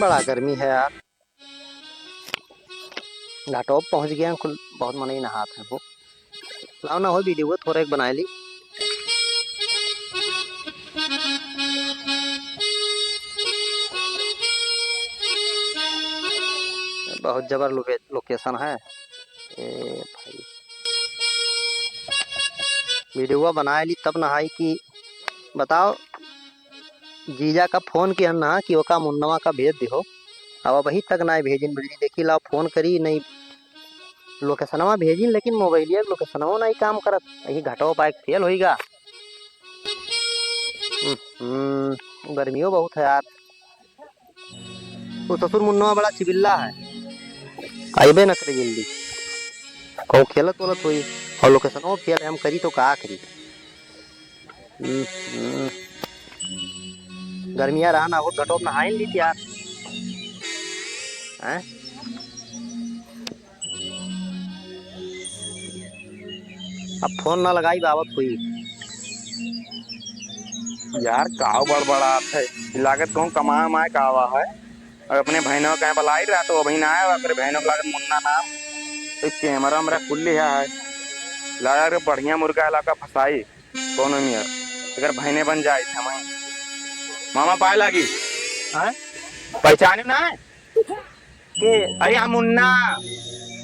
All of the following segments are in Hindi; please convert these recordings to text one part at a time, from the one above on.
बड़ा गर्मी है यार। घाटों पहुंच गया कुल बहुत मन ही नहात है वो। लाओ ना हो वीडियो थोड़ा एक बना ली। बहुत जबर लोकेशन है। ए भाई वीडियो बना ली तब नहाई की बताओ। जीजा का फोन किया ना कि ओका मुन्नवा का भेज दिहो। अब वही तक ना भेजिन बिल्ली देखी ला फोन करी नहीं लोकेशनवा भेजिन लेकिन मोबाइलिया लोकेशनवा नहीं काम करत। यही घटो बाइक फेल होईगा। गर्मियों बहुत है यार। वो ससुर मुन्नवा बड़ा चिबिल्ला है। आइबे न करे जल्दी कहो खेलत वलत हुई और लोकेशनवा फेल हम करी तो का करी। गर्मिया रहा ना वो घटो नहाई ली थी यार। हैं? अब फोन ना लगाई बाबत हुई यार काव बड़बड़ात है लागत कहूँ कमा माए कावा है और अपने बहनों कहीं बलाई रहा तो अभी ना आया फिर बहनों को लागत मुन्ना नाम तो कैमरा मेरा खुली है लगा के बढ़िया मुर्गा इलाका फंसाई कोनो मियर अगर बहने बन जाए थे मैं मामा पाए लगी हैं? पहचाने ना है के अरे हम मुन्ना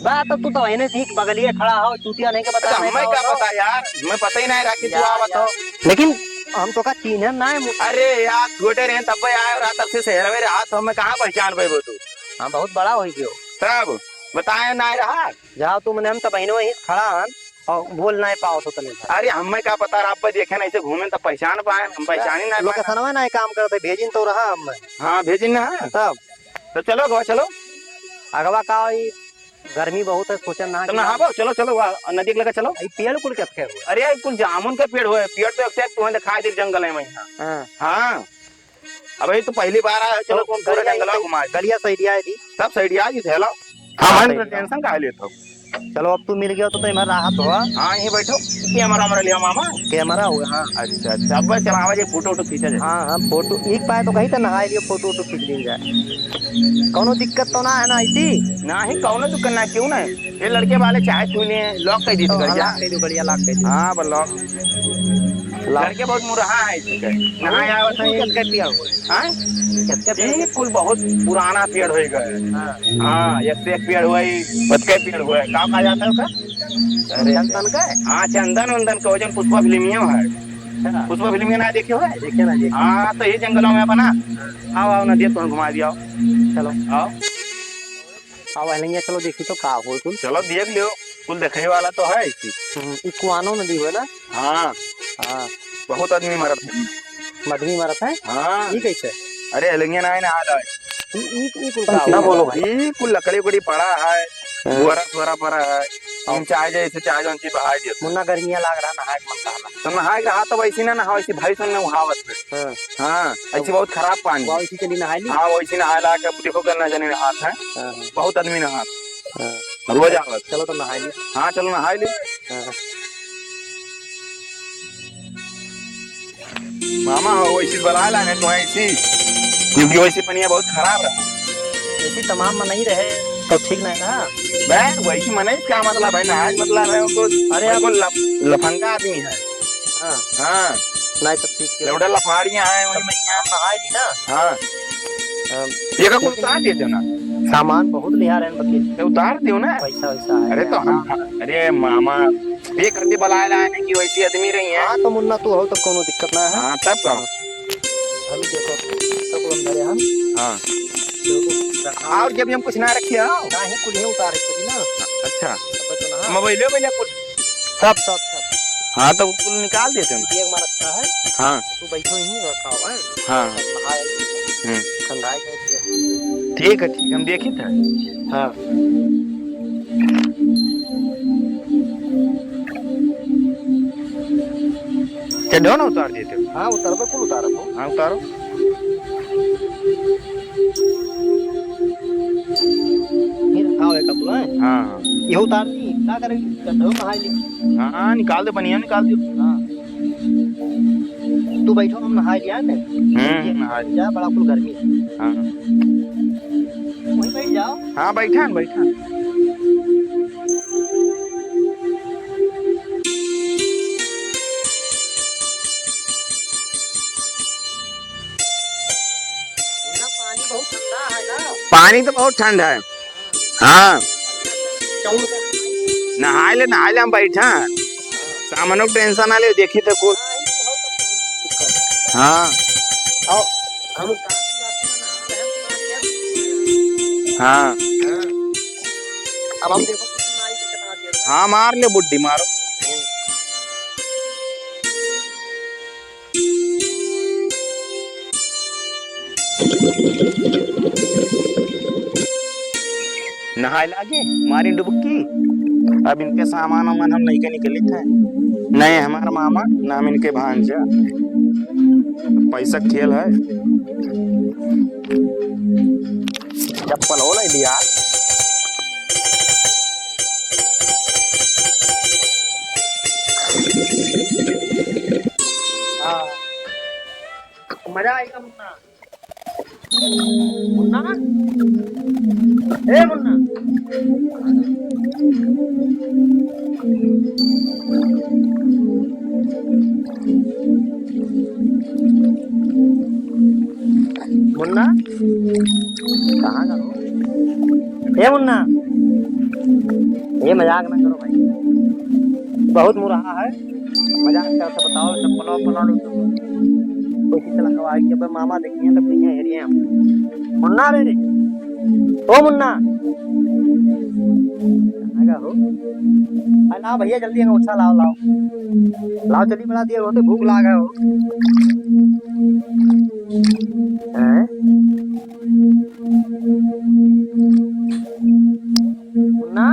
बात तो तू तो इन्हें ठीक बगलिए खड़ा हो चूतिया नहीं के बता अच्छा नहीं हमें क्या पता यार मैं पता ही नहीं रहा कि तू आवत हो लेकिन हम तो का चीन ना है। अरे यार छोटे रहे तब आए और तब से शहर में रहा तो हमें कहाँ पहचान पाए तू हाँ बहुत बड़ा हो गयो तब बताए ना रहा जहाँ तू मैंने हम तो बहनों ही खड़ा हन और बोल नहीं पाओ तो तने अरे हमें क्या पता आप देखे ना ऐसे घूमे तो पहचान पाए हम पहचानी ना लोकेशनवा ना काम करते भेजिन तो रहा हम हाँ भेजिन ना तब तो चलो गो चलो अगवा का गर्मी बहुत है सोचन ना तुम नहाबो चलो चलो नदी के लगा चलो पेड़ कुल के थे अरे कुल जामुन का पेड़ हुए पेड़ तो एक तुम्हें दिखाई दे जंगल है वहीं हाँ अबे तो पहली बार आया चलो तुम पूरा जंगल घुमा गलिया सही आए थी सब साइड आ जी हेलो हाँ टेंशन का लेते हो चलो अब तू मिल गया तो मैं राहत हुआ। हाँ यहीं बैठो कैमरा हमारा लिया मामा कैमरा हुआ हाँ अच्छा अच्छा अब चलावा जी फोटो वोटो खींचा जाए हाँ हाँ फोटो एक पाए तो कहीं तो नहा लियो फोटो वोटो खींच ली जाए कोनो दिक्कत तो ना है ना ऐसी ना ही कौन तो करना क्यों ना ये लड़के वाले चाहे छू लिए लॉक कर दी थी तो लाख दे बढ़िया लाख दे हाँ बस लॉक लड़के बहुत मुरहा है नहा आया ये कुल बहुत पुराना पेड़ हो गए हाँ एक से एक पेड़ हुआ पतके पेड़ हुआ कहाँ कहा जाता है उसका चंदन का हाँ चंदन वंदन का वजन पुष्पा फिल्मिया है पुष्पा फिल्मिया ना देखे हुआ देखे ना हाँ तो ये जंगलों में बना आओ आओ नदी तुम घुमा दिया चलो आओ आओ लेंगे चलो देखी तो का हो तुम चलो देख लियो कुल देखने वाला तो है इसी कुआनो नदी हुआ ना हाँ हाँ बहुत आदमी मरत है मधवी मरत है हाँ ये कैसे अरे अलंगिया ना हाल है ना बोलो भाई कुल लकड़ी उकड़ी पड़ा है बुआरा सुअरा पड़ा है हम चाहे जैसे चाहे जो बहा दियो मुन्ना गर्मियां लाग रहा नहाए मन कहला तो नहाए रहा तो वैसी ना नहा वैसी भाई सुन नहावत पे हाँ ऐसी बहुत खराब पानी वैसी के लिए नहाई ली हाँ वैसी नहा ला के देखो करना जाने नहात है बहुत आदमी नहात रोज आवत चलो तो नहाई ली हाँ चलो नहाई ली मामा हो वैसी बना ला नहीं तो ऐसी क्योंकि वैसी पनिया बहुत खराब रहा वैसी तमाम में नहीं रहे तो ठीक नहीं ना बैठ वैसी मने क्या मतलब है नहाज मतलब है उनको अरे आपको लफंगा आदमी है हाँ हाँ नहीं तो ठीक है लौड़ा लफाड़ियां हैं वही में यहाँ नहाई ली ना हाँ ये का कुछ उतार दिए ना सामान बहुत लिया रहे बकील तो उतार दियो ना पैसा वैसा अरे तो हम अरे मामा ये करके बुलाए लाए कि वैसी आदमी रही है हाँ तो मुन्ना तू हो तो कोनो दिक्कत ना है हाँ तब का अभी देखो सब अंदर है हम हाँ और जब हम कुछ ना रखिए ना ही कुछ नहीं उतारे पड़ी ना अच्छा अब तो ना मोबाइल कुछ सब हाँ तो कुल निकाल देते हैं एक मार रखा है हाँ तू बैठो ही रखा हुआ है हाँ ठंडाई ठीक है ठीक हम देखे थे हाँ चलो ना उतार देते हाँ उतारो कुल उतारो हाँ उतारो फिर आओ एक अपना हाँ ये उतार दी क्या करेगी चलो नहाई ली हाँ निकाल दे बनिया निकाल दो हाँ तू बैठो हम नहा लिया थे नहा जा बड़ा कुल गर्मी हाँ बैठ जाओ। हाँ बैठन बैठन। मुन्ना पानी बहुत ठंडा है ना। पानी तो बहुत ठंड है। हाँ चौड़ के नहाई। नहाए ले हम बैठन। सामने टेंशन ना ले, देखी तो कुछ। हाँ, ही हो तब तो दिक्कत। हाँ आओ, हम काशी वासी में नहा रहे हैं, तुम्हारे यहाँ। हाँ हाँ, अब हम देखो कितना आई से कितना देर हाँ, मार ले बुड्ढी मारो। में। नहाए लागे मारी डुबकी। अब इनके सामान वामान हम नहीं के निकली थे। नहीं हमारा मामा ना हम इनके भांजा। पैसा के खेल है। चप्पल हो ले लिया। हाँ, मजा आएगा मुन्ना। मुन्ना, ए मुन्ना। मुन्ना, कहाँ का हो? ए मुन्ना, ये मजाक ना करो भाई। बहुत मुरहा है। मजाक करके बताओ, चप्पल वप्पल लो तो कोई चला गवा कि अब मामा देखिए तब नहीं है हेरिए हम। मुन्ना रे, ओ मुन्ना, कहाँ का हो? अरे लाओ भैया जल्दी अंगूठा लाओ लाओ लाओ, जल्दी बना दिए होते, भूख लागा हो। हैं? मुन्ना,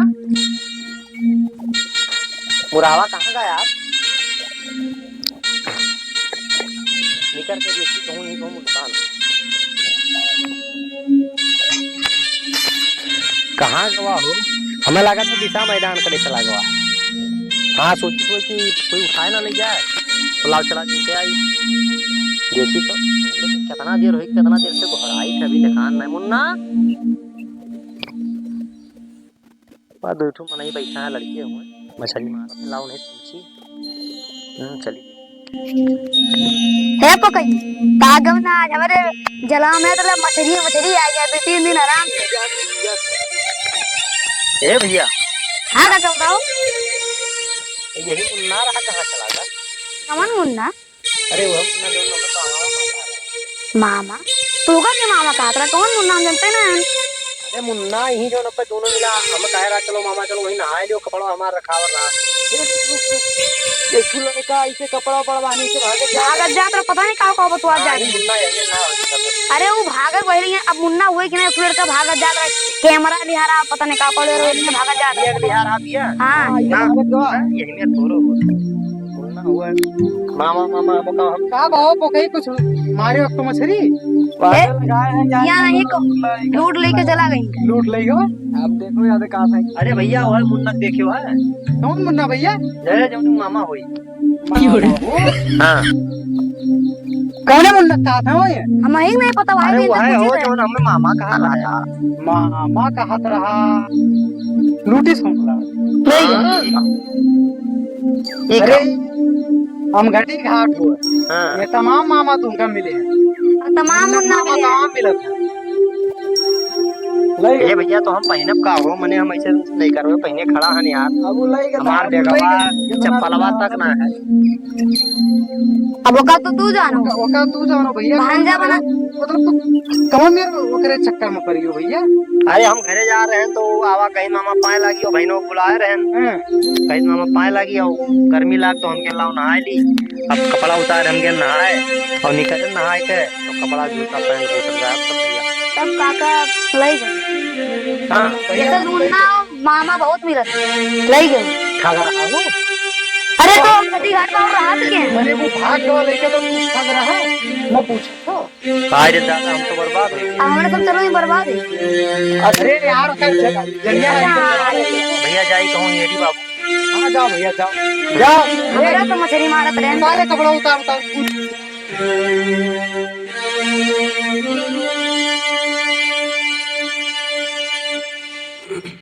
मुरावा कहाँ का यार? निकल के देखी कहूँ नहीं कहूँ मुस्कान। कहाँ गवा हो? हमें लगा था दिशा मैदान करे चला गवा। हाँ सोची कि कोई उठाए ना ले जाए तो लाओ चला जीते आई। देखी तो कितना देर हुई, कितना देर से घोड़ाई थे, अभी दिखान नहीं। मुन्ना बैठू मन ही बैठा है, लड़के हुए मछली मार लाओ नहीं पूछी। चली है पकई कागम ना आज हमारे जला में तो मछली मछली आ गया 2-3 दिन आराम से। ए भैया, हाँ काका बताओ। यही मुन्ना रहा, कहाँ चला गया? कौन मुन्ना? अरे वह मुन्ना जो हम तो मामा तू का के मामा कहा तेरा कौन मुन्ना हम जानते ना। अरे मुन्ना यही जो नब्बे दोनों मिला, हम कह रहा चलो मामा चलो वही नहाए लियो, कपड़ा हमारा रखावर रहा। देखू लड़का ऐसे कपड़ा पड़वाने से भागे भागत जा तेरा पता नहीं कहाँ कहाँ बतवा जा रही। मुन्ना यही ना। अरे वो भागत वही रही है, अब मुन्ना हुए कि नहीं उस लड़का भागत जा रहा है, कैमरा लिहारा पता नहीं कहाँ कॉल रही भागत जा रहा है। बिहार आ बिया। हाँ यही में थोरो मुन्ना हुआ मामा मामा हम का भाव पोकई कुछ मारे वक्त मछली यहाँ नहीं को लूट लेके चला गई। लूट ले गो। अब देखो याद कहाँ है। अरे भैया वह मुन्ना देखियो है, कौन मुन्ना भैया? जय जब मामा हुई। हाँ कौन मुन्ना कहा था वो ये? हमें ही नहीं पता भाई। अरे वो है हो जो हमें मामा कहा लाया। मामा का हाथ रहा लूटी सुनला। अरे हम घटी घाट हुए, हाँ ये तमाम मामा तुमका मिले हैं। तमाम मुन्ना मामा मिले। तमाम मिले थे। ये भैया तो हम पहने का हो मने हम ऐसे नहीं करवे, पहने खड़ा हन यार। अब वो लई गया हमार बेगवा चप्पलवा तक ना है। अब वो का तो तू जानो ओका तू जानो भैया। भांजा बना। मतलब तू कौन मेरे ओकरे चक्कर में पड़ी हो भैया? अरे हम घरे जा रहे हैं तो आवा कहीं मामा पाए लगी और बहनों को बुलाए रहे हैं, कहीं मामा पाए लगी और गर्मी लाग तो हमके लाओ नहाए ली। अब कपड़ा उतार हमके नहाए और निकले नहाए के तो कपड़ा जूता पहन के उतर गया सब भैया। तब काका लई गए। हाँ जैसे मुन्ना मामा बहुत मिलत लई गए। ठगा रहा हूँ। अरे तो नदी घाट पर रहा के अरे वो भाग गया लेके तो ठग रहा है। मैं पूछा अरे दादा हम तो बर्बाद हो गए। हमारे सब चलो ही बर्बाद है। अरे यार जरिया भैया जाई कहूँ येरी बाबू। हाँ जाओ भैया जाओ जाओ। मेरा तो मछली मारत रहे। सारे कपड़ा उतार उतार